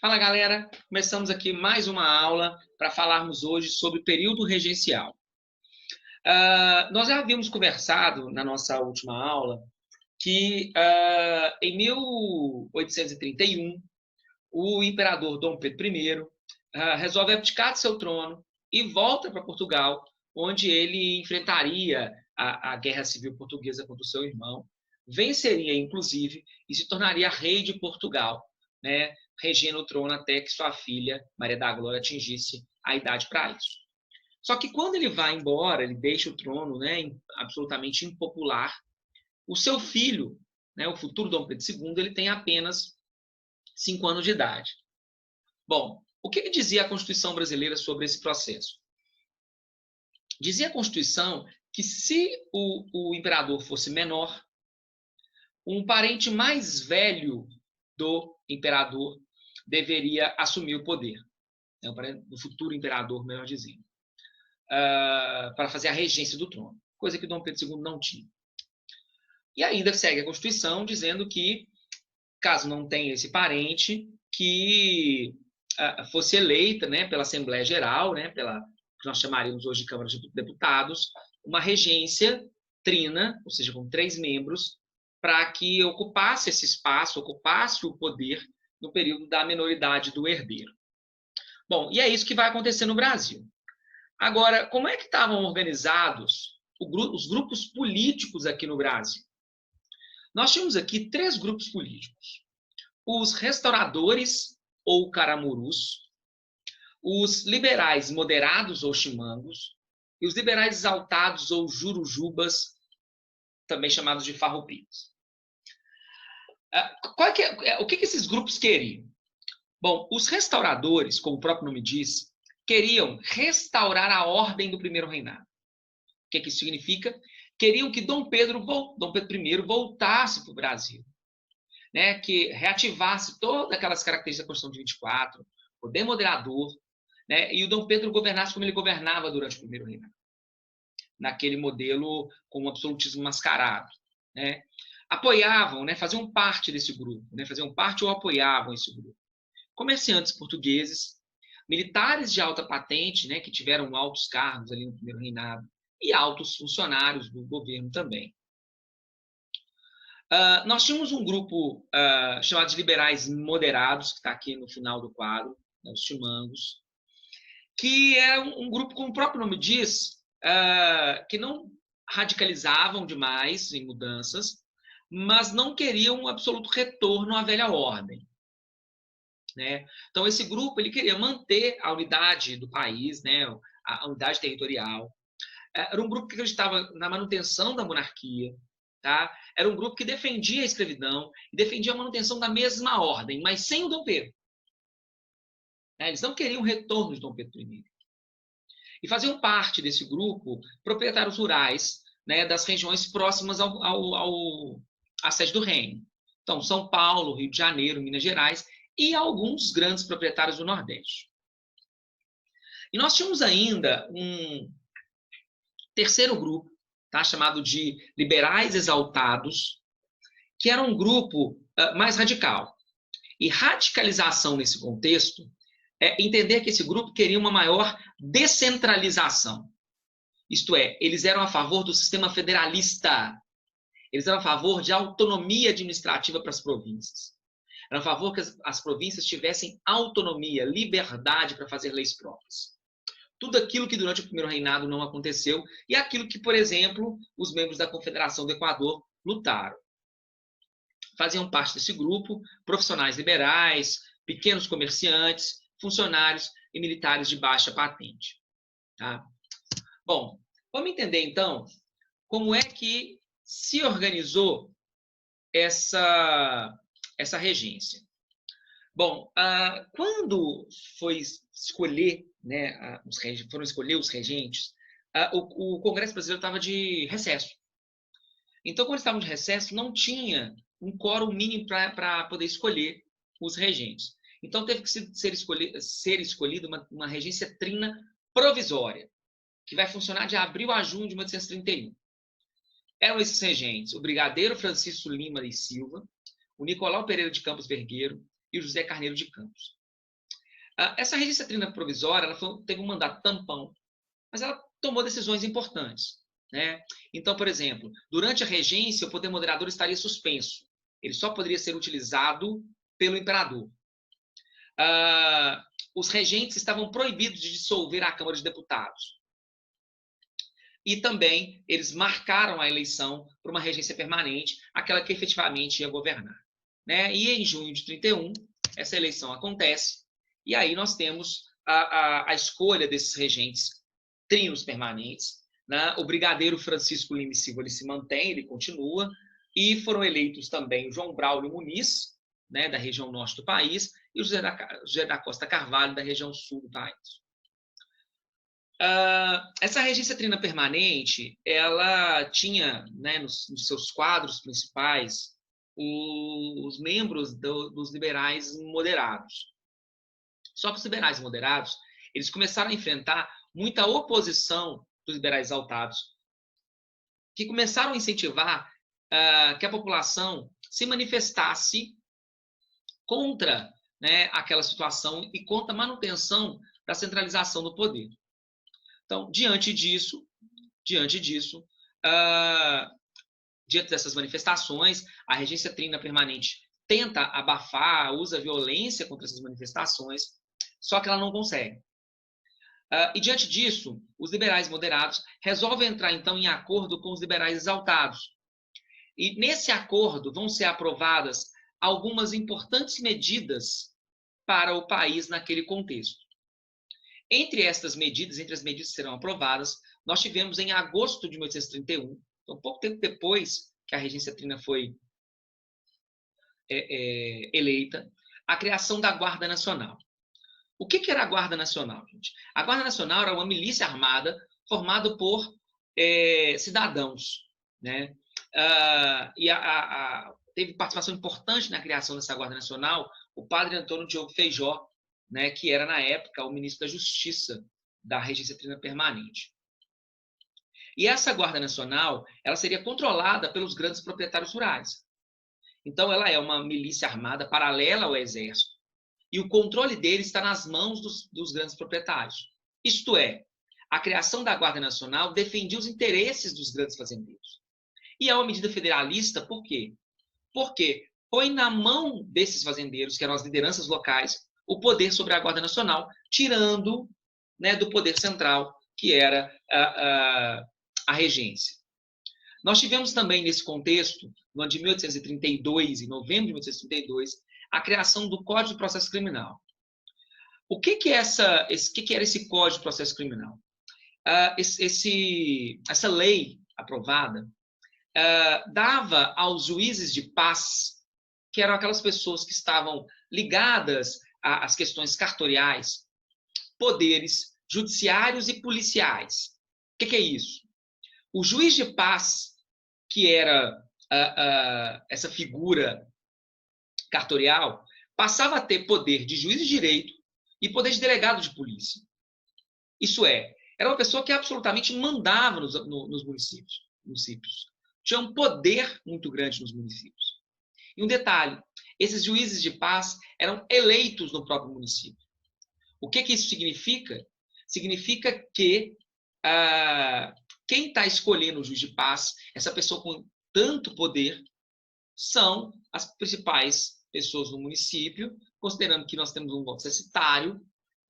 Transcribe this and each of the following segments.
Fala, galera! Começamos aqui mais uma aula para falarmos hoje sobre o período regencial. Nós já havíamos conversado na nossa última aula que em 1831 o imperador Dom Pedro I resolve abdicar de seu trono e volta para Portugal, onde ele enfrentaria a Guerra Civil Portuguesa contra o seu irmão, venceria inclusive e se tornaria rei de Portugal, né, regendo o trono até que sua filha, Maria da Glória, atingisse a idade para isso. Só que quando ele vai embora, ele deixa o trono, né, absolutamente impopular, o seu filho, né, o futuro Dom Pedro II, ele tem apenas 5 anos de idade. Bom, o que dizia a Constituição brasileira sobre esse processo? Dizia a Constituição que se o imperador fosse menor, um parente mais velho do imperador deveria assumir o poder, o futuro imperador, melhor dizendo, para fazer a regência do trono, coisa que Dom Pedro II não tinha. E ainda segue a Constituição dizendo que, caso não tenha esse parente, que fosse eleita, né, pela Assembleia Geral, né, pela que nós chamaríamos hoje de Câmara de Deputados, uma regência trina, ou seja, com 3 membros, para que ocupasse esse espaço, ocupasse o poder no período da minoridade do herdeiro. Bom, e é isso que vai acontecer no Brasil. Agora, como é que estavam organizados os grupos políticos aqui no Brasil? Nós tínhamos aqui 3 grupos políticos. Os restauradores, ou caramurus, os liberais moderados, ou chimangos, e os liberais exaltados, ou jurujubas, também chamados de farroupilhas. O que esses grupos queriam? Bom, os restauradores, como o próprio nome diz, queriam restaurar a ordem do primeiro reinado. O que isso significa? Queriam que Dom Pedro I voltasse para o Brasil, né? Que reativasse todas aquelas características da Constituição de 24, poder moderador, né? E o Dom Pedro governasse como ele governava durante o primeiro reinado, naquele modelo com o absolutismo mascarado, né? Apoiavam, né? Faziam parte desse grupo, né? Faziam parte ou apoiavam esse grupo. Comerciantes portugueses, militares de alta patente, né? Que tiveram altos cargos ali no primeiro reinado, e altos funcionários do governo também. Nós tínhamos um grupo chamado de liberais moderados, que está aqui no final do quadro, né, os chimangos, que é um grupo, como o próprio nome diz, que não radicalizavam demais em mudanças, mas não queriam um absoluto retorno à velha ordem, né? Então, esse grupo ele queria manter a unidade do país, né, a unidade territorial. Era um grupo que acreditava na manutenção da monarquia, tá? Era um grupo que defendia a escravidão e defendia a manutenção da mesma ordem, mas sem o Dom Pedro. Eles não queriam o retorno de Dom Pedro I. E faziam parte desse grupo proprietários rurais, né, das regiões próximas à sede do reino. Então, São Paulo, Rio de Janeiro, Minas Gerais e alguns grandes proprietários do Nordeste. E nós tínhamos ainda um terceiro grupo, tá, chamado de liberais exaltados, que era um grupo mais radical. E radicalização nesse contexto é entender que esse grupo queria uma maior descentralização. Isto é, eles eram a favor do sistema federalista. Eles eram a favor de autonomia administrativa para as províncias. Eram a favor que as províncias tivessem autonomia, liberdade para fazer leis próprias. Tudo aquilo que durante o primeiro reinado não aconteceu e aquilo que, por exemplo, os membros da Confederação do Equador lutaram. Faziam parte desse grupo profissionais liberais, pequenos comerciantes, funcionários e militares de baixa patente. Tá? Bom, vamos entender então como é que se organizou essa regência. Bom, quando foi escolher, né, foram escolher os regentes, o Congresso Brasileiro estava de recesso. Então, quando estavam de recesso, não tinha um quórum mínimo para poder escolher os regentes. Então, teve que ser escolhida uma regência trina provisória, que vai funcionar de abril a junho de 1831. Eram esses regentes: o brigadeiro Francisco Lima e Silva, o Nicolau Pereira de Campos Vergueiro e o José Carneiro de Campos. Essa regência trina provisória teve um mandato tampão, mas ela tomou decisões importantes, né? Então, por exemplo, durante a regência, o poder moderador estaria suspenso. Ele só poderia ser utilizado pelo imperador. Os regentes estavam proibidos de dissolver a Câmara de Deputados. E também eles marcaram a eleição para uma regência permanente, aquela que efetivamente ia governar, né? E em junho de 31, essa eleição acontece, e aí nós temos a escolha desses regentes trinos permanentes, né? O brigadeiro Francisco Lima e Silva ele se mantém, ele continua, e foram eleitos também o João Braulio Muniz, né, da região norte do país, e o José da Costa Carvalho, da região sul do país. Essa regência trina permanente, ela tinha, né, nos seus quadros principais os membros dos liberais moderados. Só que os liberais moderados, eles começaram a enfrentar muita oposição dos liberais exaltados, que começaram a incentivar que a população se manifestasse contra, né, aquela situação e contra a manutenção da centralização do poder. Então, diante dessas manifestações, a regência trina permanente tenta abafar, usa violência contra essas manifestações, só que ela não consegue. E diante disso, os liberais moderados resolvem entrar, então, em acordo com os liberais exaltados. E nesse acordo vão ser aprovadas algumas importantes medidas para o país naquele contexto. Entre as medidas que serão aprovadas, nós tivemos em agosto de 1831, então pouco tempo depois que a regência trina foi eleita, a criação da Guarda Nacional. O que era a Guarda Nacional, gente? A Guarda Nacional era uma milícia armada formada por cidadãos, né? Teve participação importante na criação dessa Guarda Nacional o padre Antônio Diogo Feijó, né, que era, na época, o ministro da Justiça da regência trina permanente. E essa Guarda Nacional ela seria controlada pelos grandes proprietários rurais. Então, ela é uma milícia armada paralela ao exército, e o controle dele está nas mãos dos grandes proprietários. Isto é, a criação da Guarda Nacional defendia os interesses dos grandes fazendeiros. E é uma medida federalista, por quê? Porque põe na mão desses fazendeiros, que eram as lideranças locais, o poder sobre a Guarda Nacional, tirando, né, do poder central, que era a regência. Nós tivemos também, nesse contexto, no ano de 1832, em novembro de 1832, a criação do Código de Processo Criminal. O que era esse Código de Processo Criminal? Essa lei aprovada dava aos juízes de paz, que eram aquelas pessoas que estavam ligadas às questões cartoriais, poderes judiciários e policiais. O que é isso? O juiz de paz, que era essa figura cartorial, passava a ter poder de juiz de direito e poder de delegado de polícia. Isso é, era uma pessoa que absolutamente mandava nos municípios. Tinha um poder muito grande nos municípios. E um detalhe, esses juízes de paz eram eleitos no próprio município. O que isso significa? Significa que quem está escolhendo o juiz de paz, essa pessoa com tanto poder, são as principais pessoas no município, considerando que nós temos um voto censitário,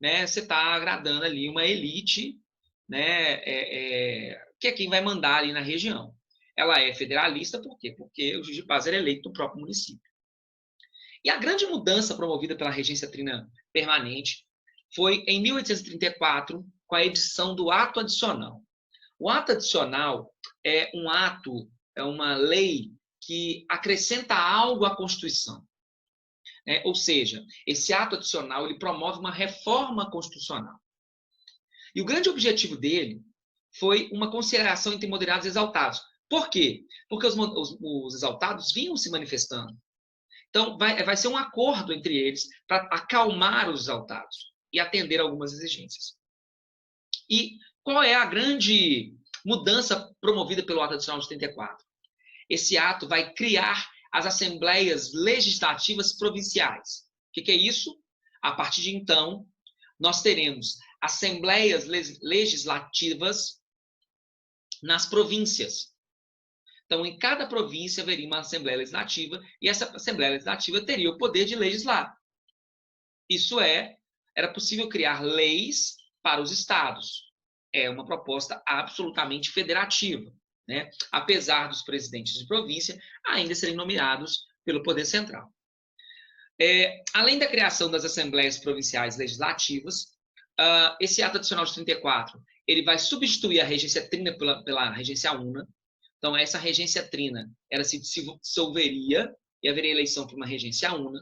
né? Você está agradando ali uma elite, né? Que é quem vai mandar ali na região. Ela é federalista, por quê? Porque o juiz de paz era eleito no próprio município. E a grande mudança promovida pela regência trina permanente foi em 1834, com a edição do Ato Adicional. O Ato Adicional é uma lei que acrescenta algo à Constituição. Ou seja, esse ato adicional ele promove uma reforma constitucional. E o grande objetivo dele foi uma consideração entre moderados e exaltados. Por quê? Porque os exaltados vinham se manifestando. Então, vai ser um acordo entre eles para acalmar os exaltados e atender algumas exigências. E qual é a grande mudança promovida pelo Ato Adicional de 84? Esse ato vai criar as Assembleias Legislativas Provinciais. O que é isso? A partir de então, nós teremos assembleias legislativas nas províncias. Então, em cada província haveria uma Assembleia Legislativa e essa Assembleia Legislativa teria o poder de legislar. Isso é, era possível criar leis para os estados. É uma proposta absolutamente federativa, né? Apesar dos presidentes de província ainda serem nomeados pelo Poder Central. Além da criação das Assembleias Provinciais Legislativas, esse ato adicional de 34, ele vai substituir a regência trina pela regência una. Então, essa regência trina, ela se dissolveria e haveria eleição para uma regência una.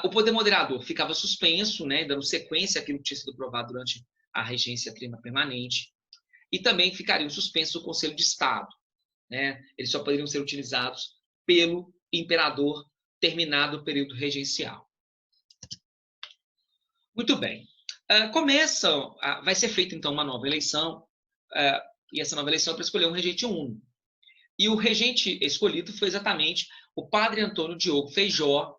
O poder moderador ficava suspenso, né, dando sequência àquilo que tinha sido aprovado durante a regência trina permanente. E também ficariam suspensos o Conselho de Estado, né? Eles só poderiam ser utilizados pelo imperador terminado o período regencial. Muito bem. Vai ser feita, então, uma nova eleição, e essa nova eleição é para escolher um regente único. E o regente escolhido foi exatamente o padre Antônio Diogo Feijó,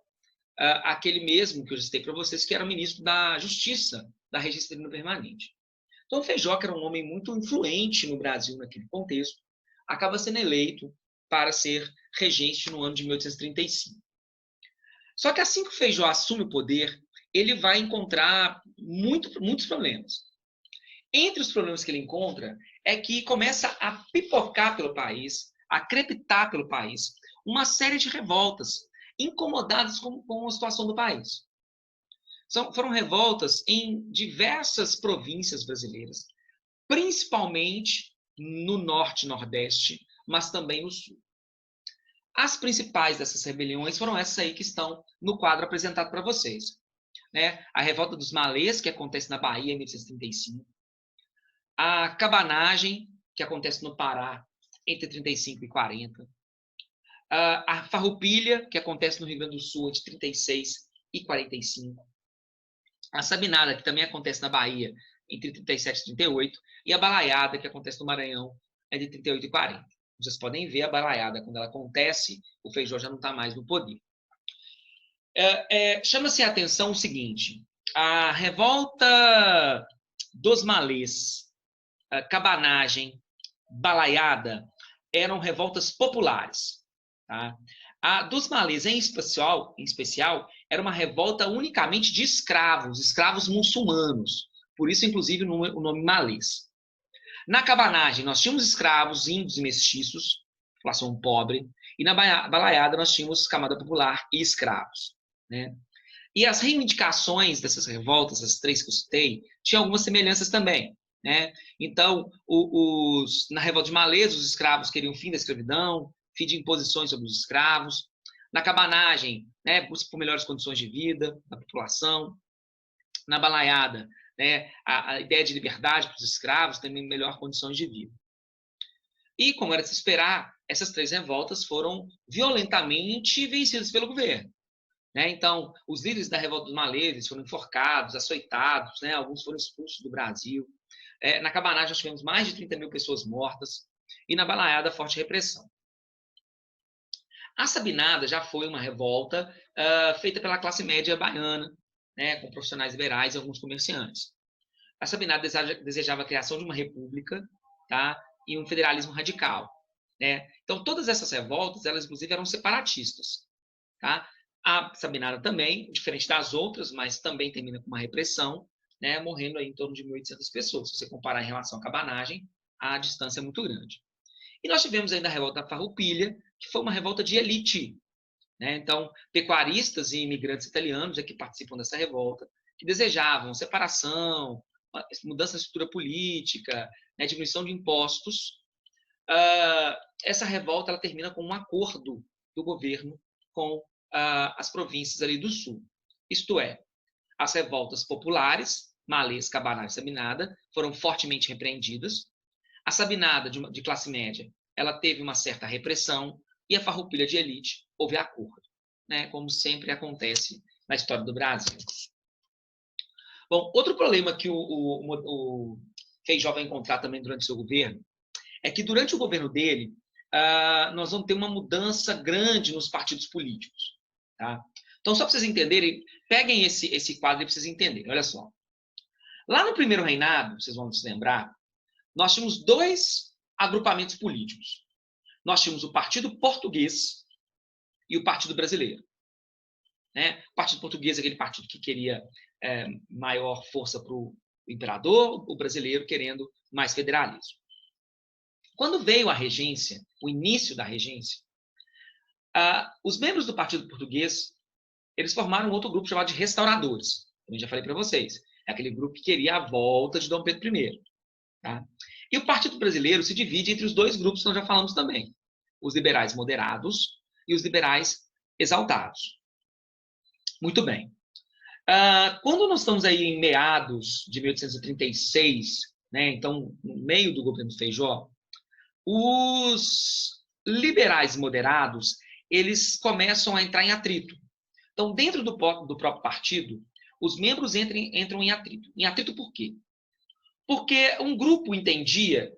aquele mesmo que eu já citei para vocês, que era o ministro da Justiça da Regência Trina Permanente. Então, Feijó, que era um homem muito influente no Brasil naquele contexto, acaba sendo eleito para ser regente no ano de 1835. Só que assim que o Feijó assume o poder, ele vai encontrar muitos problemas. Entre os problemas que ele encontra é que começa a pipocar pelo país, a crepitar pelo país, uma série de revoltas incomodadas com a situação do país. Foram revoltas em diversas províncias brasileiras, principalmente no norte e nordeste, mas também no sul. As principais dessas rebeliões foram essas aí que estão no quadro apresentado para vocês, né? A revolta dos Malês, que acontece na Bahia em 1835, a cabanagem, que acontece no Pará entre 35 e 40, a farroupilha, que acontece no Rio Grande do Sul entre 36 e 45, a sabinada, que também acontece na Bahia entre 37 e 38, e a balaiada, que acontece no Maranhão entre 38 e 40. Vocês podem ver a balaiada, quando ela acontece, o Feijó já não está mais no poder. Chama-se a atenção o seguinte: a revolta dos Malês, cabanagem, balaiada, eram revoltas populares. Tá? A dos Malês, em especial, era uma revolta unicamente de escravos muçulmanos. Por isso, inclusive, o nome Malês. Na cabanagem, nós tínhamos escravos, índios e mestiços, população pobre, e na balaiada nós tínhamos camada popular e escravos, né? E as reivindicações dessas revoltas, as três que eu citei, tinham algumas semelhanças também, né? Então, na revolta de Malês, os escravos queriam o fim da escravidão, fim de imposições sobre os escravos. Na cabanagem, né, busca por melhores condições de vida da população. Na balaiada, né, a ideia de liberdade para os escravos, também melhor condições de vida. E, como era de se esperar, essas três revoltas foram violentamente vencidas pelo governo, né? Então, os líderes da revolta dos Malês foram enforcados, açoitados, né? Alguns foram expulsos do Brasil. Na cabanagem, nós tivemos mais de 30 mil pessoas mortas, e na balaiada, forte repressão. A sabinada já foi uma revolta feita pela classe média baiana, né, com profissionais liberais e alguns comerciantes. A sabinada desejava a criação de uma república, tá, e um federalismo radical, né? Então, todas essas revoltas, elas inclusive eram separatistas. Tá? A sabinada também, diferente das outras, mas também termina com uma repressão, né, morrendo aí em torno de 1.800 pessoas. Se você comparar em relação à cabanagem, a distância é muito grande. E nós tivemos ainda a revolta da farroupilha, que foi uma revolta de elite, né? Então, pecuaristas e imigrantes italianos é que participam dessa revolta, que desejavam separação, mudança da estrutura política, né, diminuição de impostos. Essa revolta ela termina com um acordo do governo com as províncias ali do sul. Isto é, as revoltas populares, Malês, cabanagem e sabinada, foram fortemente repreendidas. A sabinada de classe média, ela teve uma certa repressão, e a farroupilha de elite houve acordo, né? Como sempre acontece na história do Brasil. Bom, outro problema que o Feijó vai encontrar também durante o seu governo é que durante o governo dele nós vamos ter uma mudança grande nos partidos políticos. Tá? Então, só para vocês entenderem, peguem esse quadro para vocês entenderem. Olha só. Lá no primeiro reinado, vocês vão se lembrar, nós tínhamos dois agrupamentos políticos. Nós tínhamos o Partido Português e o Partido Brasileiro. Né? O Partido Português é aquele partido que queria maior força para o imperador, o brasileiro querendo mais federalismo. Quando veio a regência, o início da regência, os membros do Partido Português, eles formaram um outro grupo chamado de restauradores. Eu já falei para vocês. É aquele grupo que queria a volta de Dom Pedro I. Tá? E o Partido Brasileiro se divide entre os dois grupos que nós já falamos também. Os liberais moderados e os liberais exaltados. Muito bem. Quando nós estamos aí em meados de 1836, né, então no meio do governo Feijó, os liberais moderados, eles começam a entrar em atrito. Então, dentro do próprio partido, os membros entram em atrito. Em atrito por quê? Porque um grupo entendia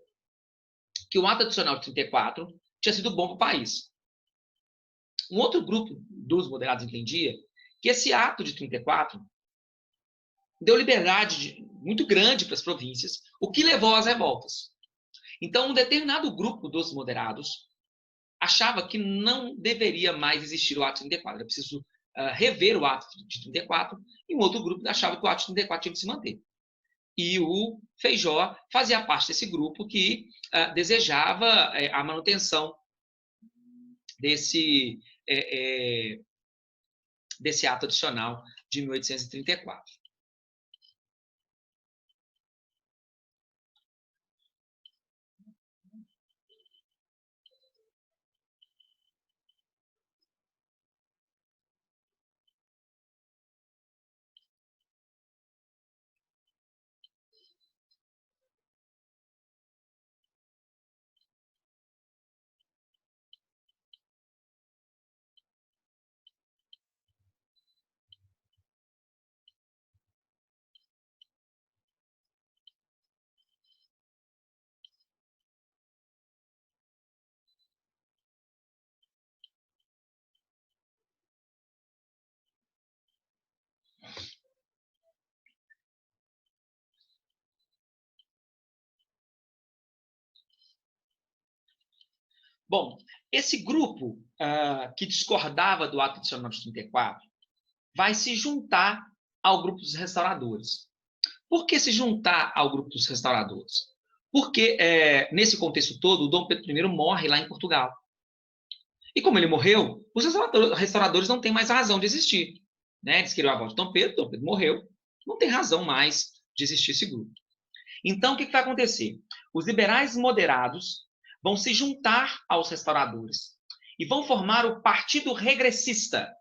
que o ato adicional de 34 tinha sido bom para o país. Um outro grupo dos moderados entendia que esse ato de 34 deu liberdade muito grande para as províncias, o que levou às revoltas. Então, um determinado grupo dos moderados achava que não deveria mais existir o ato de 34. Era preciso rever o ato de 34, e um outro grupo achava que o ato de 34 tinha que se manter. E o Feijó fazia parte desse grupo que desejava a manutenção desse ato adicional de 1834. Bom, esse grupo que discordava do ato adicional de 34 vai se juntar ao grupo dos restauradores. Por que se juntar ao grupo dos restauradores? Porque, nesse contexto todo, o Dom Pedro I morre lá em Portugal. E como ele morreu, os restauradores não têm mais razão de existir. Né? Eles queriam a volta de Dom Pedro morreu, não tem razão mais de existir esse grupo. Então, o que vai acontecer? Os liberais moderados vão se juntar aos restauradores e vão formar o Partido Regressista.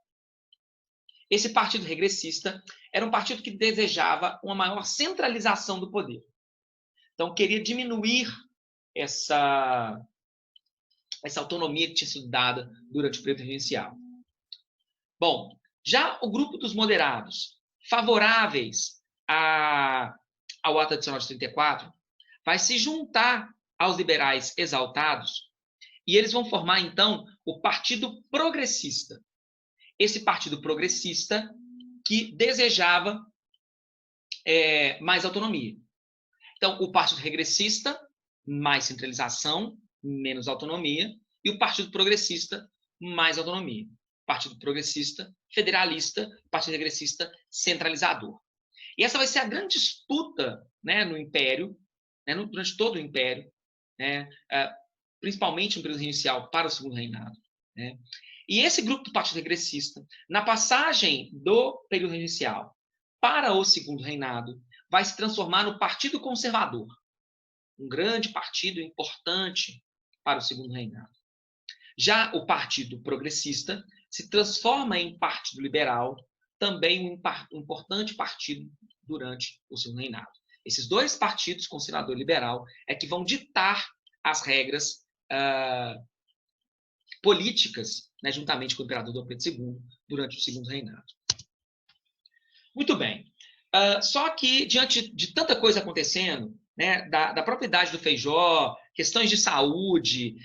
Esse Partido Regressista era um partido que desejava uma maior centralização do poder. Então, queria diminuir essa autonomia que tinha sido dada durante o período regencial. Bom, já o grupo dos moderados, favoráveis ao ato adicional de 34, vai se juntar aos liberais exaltados e eles vão formar, então, o Partido Progressista. Esse Partido Progressista que desejava mais autonomia. Então, o Partido Regressista, mais centralização, menos autonomia, e o Partido Progressista, mais autonomia. Partido Progressista, federalista, Partido Regressista, centralizador. E essa vai ser a grande disputa, né, no Império, né, durante todo o Império, né, principalmente no período inicial para o Segundo Reinado. Né? E esse grupo do Partido Regressista, na passagem do período inicial para o Segundo Reinado, vai se transformar no Partido Conservador, um grande partido importante para o Segundo Reinado. Já o Partido Progressista se transforma em Partido Liberal, também um importante partido durante o Segundo Reinado. Esses dois partidos, conservador e liberal, é que vão ditar as regras políticas, né, juntamente com o imperador Dom Pedro II, durante o Segundo Reinado. Muito bem. Só que, diante de tanta coisa acontecendo, né, da propriedade do Feijó, questões de saúde,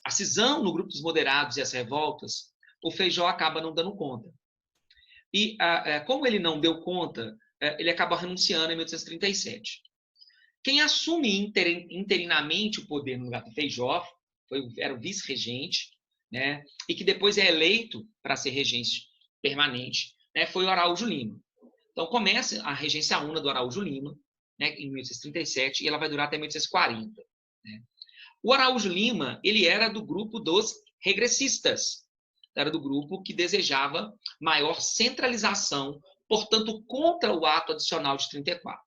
a cisão no grupo dos moderados e as revoltas, o Feijó acaba não dando conta. e como ele não deu conta, ele acabou renunciando em 1837. Quem assume interinamente o poder no lugar do Feijó era o vice-regente, né, e que depois é eleito para ser regente permanente, né, foi o Araújo Lima. Então começa a regência una do Araújo Lima, né, em 1837, e ela vai durar até 1840. Né. O Araújo Lima, ele era do grupo dos regressistas, era do grupo que desejava maior centralização, portanto, contra o ato adicional de 34.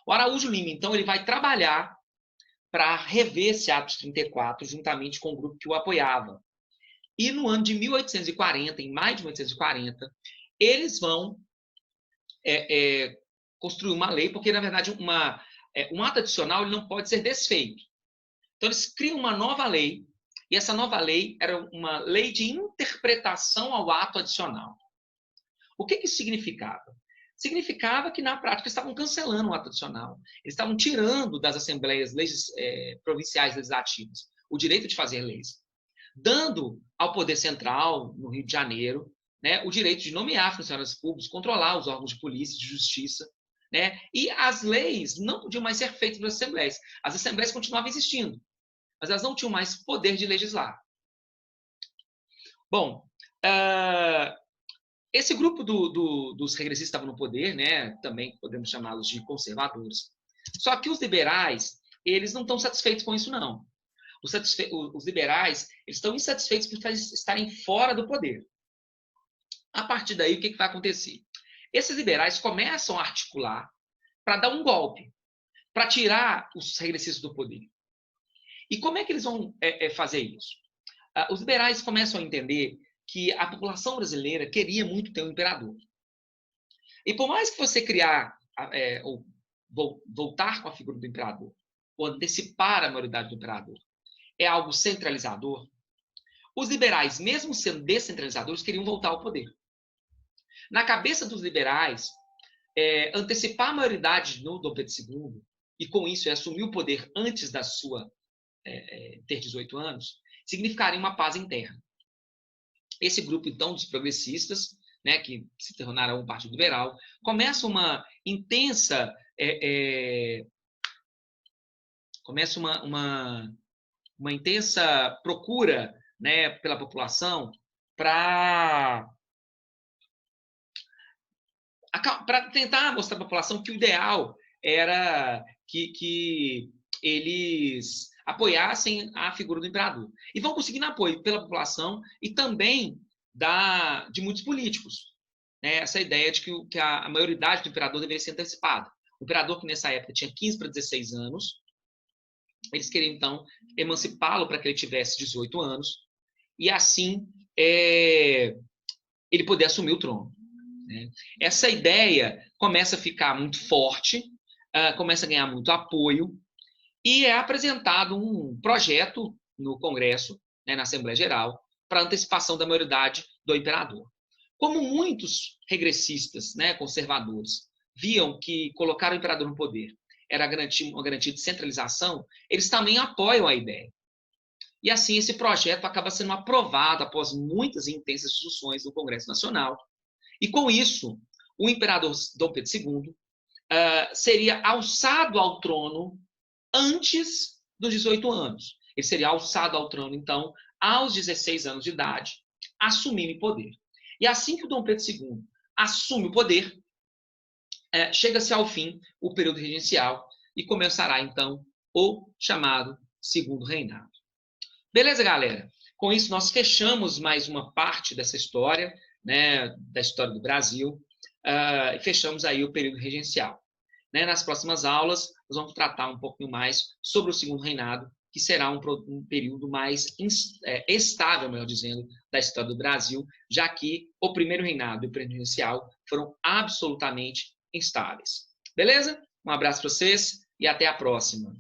O Araújo Lima, então, ele vai trabalhar para rever esse ato de 34, juntamente com o grupo que o apoiava. E no ano de 1840, em maio de 1840, eles vão construir uma lei, porque, na verdade, um ato adicional ele não pode ser desfeito. Então, eles criam uma nova lei, e essa nova lei era uma lei de interpretação ao ato adicional. O que isso significava? Significava que, na prática, estavam cancelando o ato adicional. Eles estavam tirando das assembleias provinciais legislativas o direito de fazer leis, dando ao Poder Central, no Rio de Janeiro, né, o direito de nomear funcionários públicos, controlar os órgãos de polícia, de justiça, né, e as leis não podiam mais ser feitas pelas assembleias. As assembleias continuavam existindo, mas elas não tinham mais poder de legislar. Bom, esse grupo dos regressistas estava no poder, né? Também podemos chamá-los de conservadores. Só que os liberais, eles não estão satisfeitos com isso, não. Os liberais, eles estão insatisfeitos por estarem fora do poder. A partir daí, o que vai acontecer? Esses liberais começam a articular para dar um golpe, para tirar os regressistas do poder. E como é que eles vão fazer isso? Os liberais começam a entender que a população brasileira queria muito ter um imperador. E por mais que você criar, ou voltar com a figura do imperador, ou antecipar a maioridade do imperador, é algo centralizador, os liberais, mesmo sendo descentralizadores, queriam voltar ao poder. Na cabeça dos liberais, antecipar a maioridade no Dom Pedro II, e com isso assumir o poder antes da sua ter 18 anos, significaria uma paz interna. Esse grupo, então, dos progressistas, né, que se tornaram um partido liberal, começa uma intensa uma intensa procura, né, pela população para tentar mostrar à população que o ideal era que eles apoiassem a figura do imperador. E vão conseguindo apoio pela população e também de muitos políticos. Né? Essa ideia de que a maioridade do imperador deveria ser antecipada. O imperador, que nessa época tinha 15 para 16 anos, eles queriam, então, emancipá-lo para que ele tivesse 18 anos, e assim ele poder assumir o trono. Né? Essa ideia começa a ficar muito forte, começa a ganhar muito apoio, e é apresentado um projeto no Congresso, né, na Assembleia Geral, para antecipação da maioridade do imperador. Como muitos regressistas, né, conservadores, viam que colocar o imperador no poder era uma garantia de centralização, eles também apoiam a ideia. E assim esse projeto acaba sendo aprovado após muitas e intensas discussões no Congresso Nacional. E com isso, o imperador Dom Pedro II seria alçado ao trono antes dos 18 anos. Ele seria alçado ao trono, então, aos 16 anos de idade, assumindo o poder. E assim que o Dom Pedro II assume o poder, chega-se ao fim o período regencial e começará, então, o chamado Segundo Reinado. Beleza, galera? Com isso, nós fechamos mais uma parte dessa história, né, da história do Brasil, e fechamos aí o período regencial. Né? Nas próximas aulas, nós vamos tratar um pouquinho mais sobre o Segundo Reinado, que será um período mais estável, melhor dizendo, da história do Brasil, já que o primeiro reinado e o período regencial foram absolutamente instáveis. Beleza? Um abraço para vocês e até a próxima.